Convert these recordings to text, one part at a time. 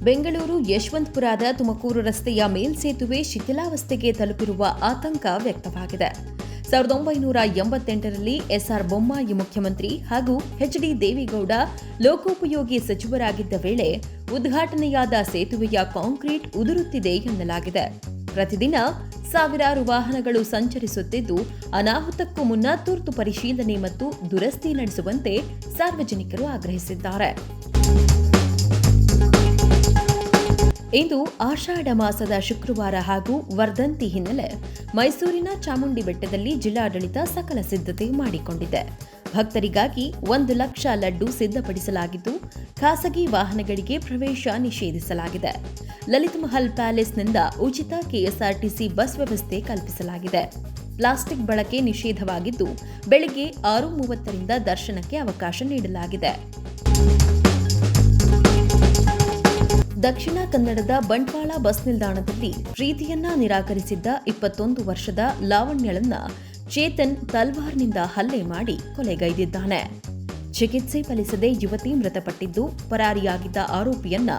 ಬೆಂಗಳೂರು ಯಶವಂತಪುರದ ತುಮಕೂರು ರಸ್ತೆಯ ಮೇಲ್ಸೇತುವೆ ಶಿಥಿಲಾವಸ್ಥೆಗೆ ತಲುಪಿರುವ ಆತಂಕ ವ್ಯಕ್ತವಾಗಿದೆ. 1988ರಲ್ಲಿ ಎಸ್ಆರ್ ಬೊಮ್ಮಾಯಿ ಮುಖ್ಯಮಂತ್ರಿ ಹಾಗೂ ಎಚ್ಡಿ ದೇವೇಗೌಡ ಲೋಕೋಪಯೋಗಿ ಸಚಿವರಾಗಿದ್ದ ವೇಳೆ ಉದ್ಘಾಟನೆಯಾದ ಸೇತುವೆಯ ಕಾಂಕ್ರೀಟ್ ಉದುರುತ್ತಿದೆ ಎನ್ನಲಾಗಿದೆ. ಪ್ರತಿದಿನ ಸಾವಿರಾರು ವಾಹನಗಳು ಸಂಚರಿಸುತ್ತಿದ್ದು, ಅನಾಹುತಕ್ಕೂ ಮುನ್ನ ತುರ್ತು ಪರಿಶೀಲನೆ ಮತ್ತು ದುರಸ್ತಿ ನಡೆಸುವಂತೆ ಸಾರ್ವಜನಿಕರು ಆಗ್ರಹಿಸಿದ್ದಾರೆ. ಇಂದು ಆಷಾಢ ಮಾಸದ ಶುಕ್ರವಾರ ಹಾಗೂ ವರ್ಧಂತಿ ಹಿನ್ನೆಲೆ ಮೈಸೂರಿನ ಚಾಮುಂಡಿ ಬೆಟ್ಟದಲ್ಲಿ ಜಿಲ್ಲಾಡಳಿತ ಸಕಲ ಸಿದ್ಧತೆ ಮಾಡಿಕೊಂಡಿದೆ. ಭಕ್ತರಿಗಾಗಿ 1 ಲಕ್ಷ ಲಡ್ಡು ಸಿದ್ಧಪಡಿಸಲಾಗಿದ್ದು, ಖಾಸಗಿ ವಾಹನಗಳಿಗೆ ಪ್ರವೇಶ ನಿಷೇಧಿಸಲಾಗಿದೆ. ಲಲಿತ್ ಮಹಲ್ ಪ್ಯಾಲೇಸ್ನಿಂದ ಉಚಿತ ಕೆಎಸ್ಆರ್ಟಿಸಿ ಬಸ್ ವ್ಯವಸ್ಥೆ ಕಲ್ಪಿಸಲಾಗಿದೆ. ಪ್ಲಾಸ್ಟಿಕ್ ಬಳಕೆ ನಿಷೇಧವಾಗಿದ್ದು, ಬೆಳಗ್ಗೆ 6:30ರಿಂದ ದರ್ಶನಕ್ಕೆ ಅವಕಾಶ ನೀಡಲಾಗಿದೆ. ದಕ್ಷಿಣ ಕನ್ನಡದ ಬಂಟ್ವಾಳ ಬಸ್ ನಿಲ್ದಾಣದಲ್ಲಿ ಪ್ರೀತಿಯನ್ನ ನಿರಾಕರಿಸಿದ್ದ 21 ವರ್ಷದ ಲಾವಣ್ಯಳನ್ನ ಚೇತನ್ ತಲ್ವಾರ್ನಿಂದ ಹಲ್ಲೆ ಮಾಡಿ ಕೊಲೆಗೈದಿದ್ದಾನೆ. ಚಿಕಿತ್ಸೆ ಫಲಿಸದೆ ಯುವತಿ ಮೃತಪಟ್ಟಿದ್ದು, ಪರಾರಿಯಾಗಿದ್ದ ಆರೋಪಿಯನ್ನ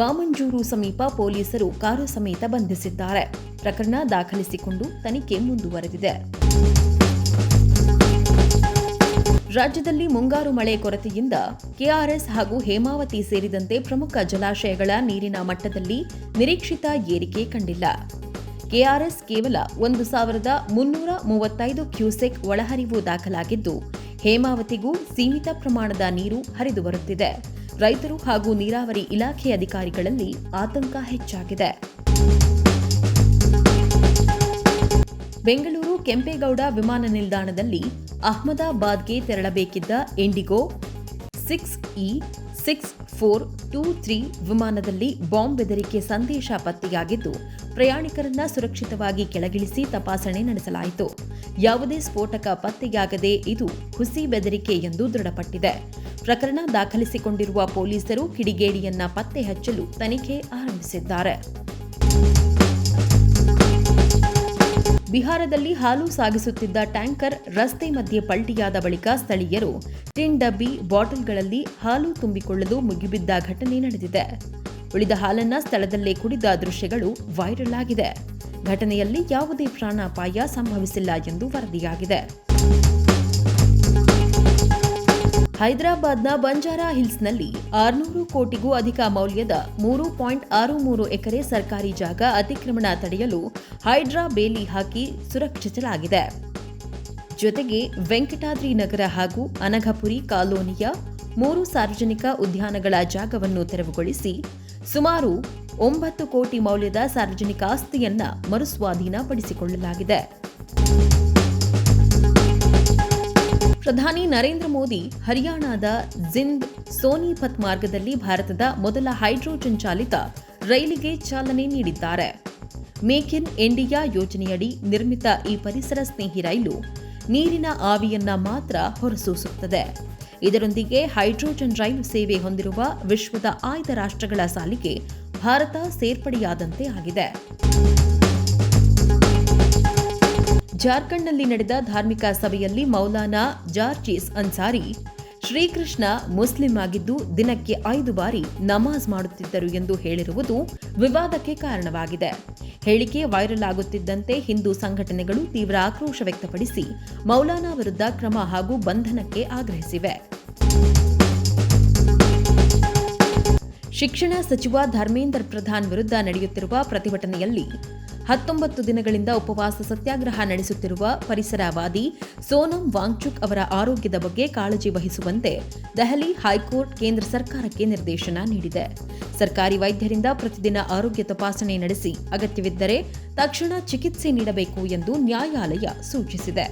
ವಾಮಂಜೂರು ಸಮೀಪ ಪೊಲೀಸರು ಕಾರು ಸಮೇತ ಬಂಧಿಸಿದ್ದಾರೆ. ಪ್ರಕರಣ ದಾಖಲಿಸಿಕೊಂಡು ತನಿಖೆ ಮುಂದುವರೆದಿದೆ. ರಾಜ್ಯದಲ್ಲಿ ಮುಂಗಾರು ಮಳೆ ಕೊರತೆಯಿಂದ ಕೆಆರ್ಎಸ್ ಹಾಗೂ ಹೇಮಾವತಿ ಸೇರಿದಂತೆ ಪ್ರಮುಖ ಜಲಾಶಯಗಳ ನೀರಿನ ಮಟ್ಟದಲ್ಲಿ ನಿರೀಕ್ಷಿತ ಏರಿಕೆ ಕಂಡಿಲ್ಲ. ಕೆಆರ್ಎಸ್ ಕೇವಲ 1335 ಕ್ಯೂಸೆಕ್ ಒಳಹರಿವು ದಾಖಲಾಗಿದ್ದು, ಹೇಮಾವತಿಗೂ ಸೀಮಿತ ಪ್ರಮಾಣದ ನೀರು ಹರಿದು ಬರುತ್ತಿದೆ. ರೈತರು ಹಾಗೂ ನೀರಾವರಿ ಇಲಾಖೆ ಅಧಿಕಾರಿಗಳಲ್ಲಿ ಆತಂಕ ಹೆಚ್ಚಾಗಿದೆ. ಬೆಂಗಳೂರು ಕೆಂಪೇಗೌಡ ವಿಮಾನ ನಿಲ್ದಾಣದಲ್ಲಿ ಅಹಮದಾಬಾದ್ಗೆ ತೆರಳಬೇಕಿದ್ದ ಇಂಡಿಗೋ 6E6423 ವಿಮಾನದಲ್ಲಿ ಬಾಂಬ್ ಬೆದರಿಕೆ ಸಂದೇಶ ಪತ್ತೆಯಾಗಿದ್ದು, ಪ್ರಯಾಣಿಕರನ್ನ ಸುರಕ್ಷಿತವಾಗಿ ಕೆಳಗಿಳಿಸಿ ತಪಾಸಣೆ ನಡೆಸಲಾಯಿತು. ಯಾವುದೇ ಸ್ಫೋಟಕ ಪತ್ತೆಯಾಗದೆ ಇದು ಹುಸಿ ಬೆದರಿಕೆ ಎಂದು ದೃಢಪಟ್ಟಿದೆ. ಪ್ರಕರಣ ದಾಖಲಿಸಿಕೊಂಡಿರುವ ಪೊಲೀಸರು ಕಿಡಿಗೇಡಿಯನ್ನ ಪತ್ತೆ ಹಚ್ಚಲು ತನಿಖೆ ಆರಂಭಿಸಿದ್ದಾರೆ. ಬಿಹಾರದಲ್ಲಿ ಹಾಲು ಸಾಗಿಸುತ್ತಿದ್ದ ಟ್ಯಾಂಕರ್ ರಸ್ತೆ ಮಧ್ಯೆ ಪಲ್ಟಿಯಾದ ಬಳಿಕ ಸ್ಥಳೀಯರು ಟಿನ್ ಡಬ್ಬಿ ಬಾಟಲ್ಗಳಲ್ಲಿ ಹಾಲು ತುಂಬಿಕೊಳ್ಳಲು ಮುಗಿಬಿದ್ದ ಘಟನೆ ನಡೆದಿದೆ. ಉಳಿದ ಹಾಲನ್ನ ಸ್ಥಳದಲ್ಲೇ ಕುಡಿದ ದೃಶ್ಯಗಳು ವೈರಲ್ ಆಗಿದೆ. ಘಟನೆಯಲ್ಲಿ ಯಾವುದೇ ಪ್ರಾಣಾಪಾಯ ಸಂಭವಿಸಿಲ್ಲ ಎಂದು ವರದಿಯಾಗಿದೆ. ಹೈದರಾಬಾದ್ನ ಬಂಜಾರಾ ಹಿಲ್ಸ್ನಲ್ಲಿ 600 ಕೋಟಿಗೂ ಅಧಿಕ ಮೌಲ್ಯದ 3.63 ಎಕರೆ ಸರ್ಕಾರಿ ಜಾಗ ಅತಿಕ್ರಮಣ ತಡೆಯಲು ಹೈಡ್ರಾ ಬೇಲಿ ಹಾಕಿ ಸುರಕ್ಷಿಸಲಾಗಿದೆ. ಜೊತೆಗೆ ವೆಂಕಟಾದ್ರಿ ನಗರ ಹಾಗೂ ಅನಘಪುರಿ ಕಾಲೋನಿಯ 3 ಸಾರ್ವಜನಿಕ ಉದ್ಯಾನಗಳ ಜಾಗವನ್ನು ತೆರವುಗೊಳಿಸಿ ಸುಮಾರು 9 ಕೋಟಿ ಮೌಲ್ಯದ ಸಾರ್ವಜನಿಕ ಆಸ್ತಿಯನ್ನ ಮರುಸ್ವಾಧೀನಪಡಿಸಿಕೊಳ್ಳಲಾಗಿದೆ. ಪ್ರಧಾನಿ ನರೇಂದ್ರ ಮೋದಿ ಹರಿಯಾಣದ ಜಿಂದ್ ಸೋನಿಪತ್ ಮಾರ್ಗದಲ್ಲಿ ಭಾರತದ ಮೊದಲ ಹೈಡ್ರೋಜನ್ ಚಾಲಿತ ರೈಲಿಗೆ ಚಾಲನೆ ನೀಡಿದ್ದಾರೆ. ಮೇಕ್ ಇನ್ ಇಂಡಿಯಾ ಯೋಜನೆಯಡಿ ನಿರ್ಮಿತ ಈ ಪರಿಸರ ಸ್ನೇಹಿ ರೈಲು ನೀರಿನ ಆವಿಯನ್ನ ಮಾತ್ರ ಹೊರಸೂಸುತ್ತದೆ. ಇದರೊಂದಿಗೆ ಹೈಡ್ರೋಜನ್ ರೈಲು ಸೇವೆ ಹೊಂದಿರುವ ವಿಶ್ವದ ಆಯ್ದ ರಾಷ್ಟ್ರಗಳ ಸಾಲಿಗೆ ಭಾರತ ಸೇರ್ಪಡೆಯಾದಂತೆ ಆಗಿದೆ. ಜಾರ್ಖಂಡ್ನಲ್ಲಿ ನಡೆದ ಧಾರ್ಮಿಕ ಸಭೆಯಲ್ಲಿ ಮೌಲಾನಾ ಜಾರ್ಜಿಸ್ ಅನ್ಸಾರಿ ಶ್ರೀಕೃಷ್ಣ ಮುಸ್ಲಿಂ ಆಗಿದ್ದು ದಿನಕ್ಕೆ 5 ಬಾರಿ ನಮಾಜ್ ಮಾಡುತ್ತಿದ್ದರು ಎಂದು ಹೇಳಿರುವುದು ವಿವಾದಕ್ಕೆ ಕಾರಣವಾಗಿದೆ. ಹೇಳಿಕೆ ವೈರಲ್ ಆಗುತ್ತಿದ್ದಂತೆ ಹಿಂದೂ ಸಂಘಟನೆಗಳು ತೀವ್ರ ಆಕ್ರೋಶ ವ್ಯಕ್ತಪಡಿಸಿ ಮೌಲಾನಾ ವಿರುದ್ಧ ಕ್ರಮ ಹಾಗೂ ಬಂಧನಕ್ಕೆ ಆಗ್ರಹಿಸಿವೆ. ಶಿಕ್ಷಣ ಸಚಿವ ಧರ್ಮೇಂದ್ರ ಪ್ರಧಾನ್ ವಿರುದ್ಧ ನಡೆಯುತ್ತಿರುವ ಪ್ರತಿಭಟನೆಯಲ್ಲಿ 19 ದಿನಗಳಿಂದ ಉಪವಾಸ ಸತ್ಯಾಗ್ರಹ ನಡೆಸುತ್ತಿರುವ ಪರಿಸರವಾದಿ ಸೋನಂ ವಾಂಗ್ಚುಕ್ ಅವರ ಆರೋಗ್ಯದ ಬಗ್ಗೆ ಕಾಳಜಿ ವಹಿಸುವಂತೆ ದೆಹಲಿ ಹೈಕೋರ್ಟ್ ಕೇಂದ್ರ ಸರ್ಕಾರಕ್ಕೆ ನಿರ್ದೇಶನ ನೀಡಿದೆ. ಸರ್ಕಾರಿ ವೈದ್ಯರಿಂದ ಪ್ರತಿದಿನ ಆರೋಗ್ಯ ತಪಾಸಣೆ ನಡೆಸಿ ಅಗತ್ಯವಿದ್ದರೆ ತಕ್ಷಣ ಚಿಕಿತ್ಸೆ ನೀಡಬೇಕು ಎಂದು ನ್ಯಾಯಾಲಯ ಸೂಚಿಸಿದೆ.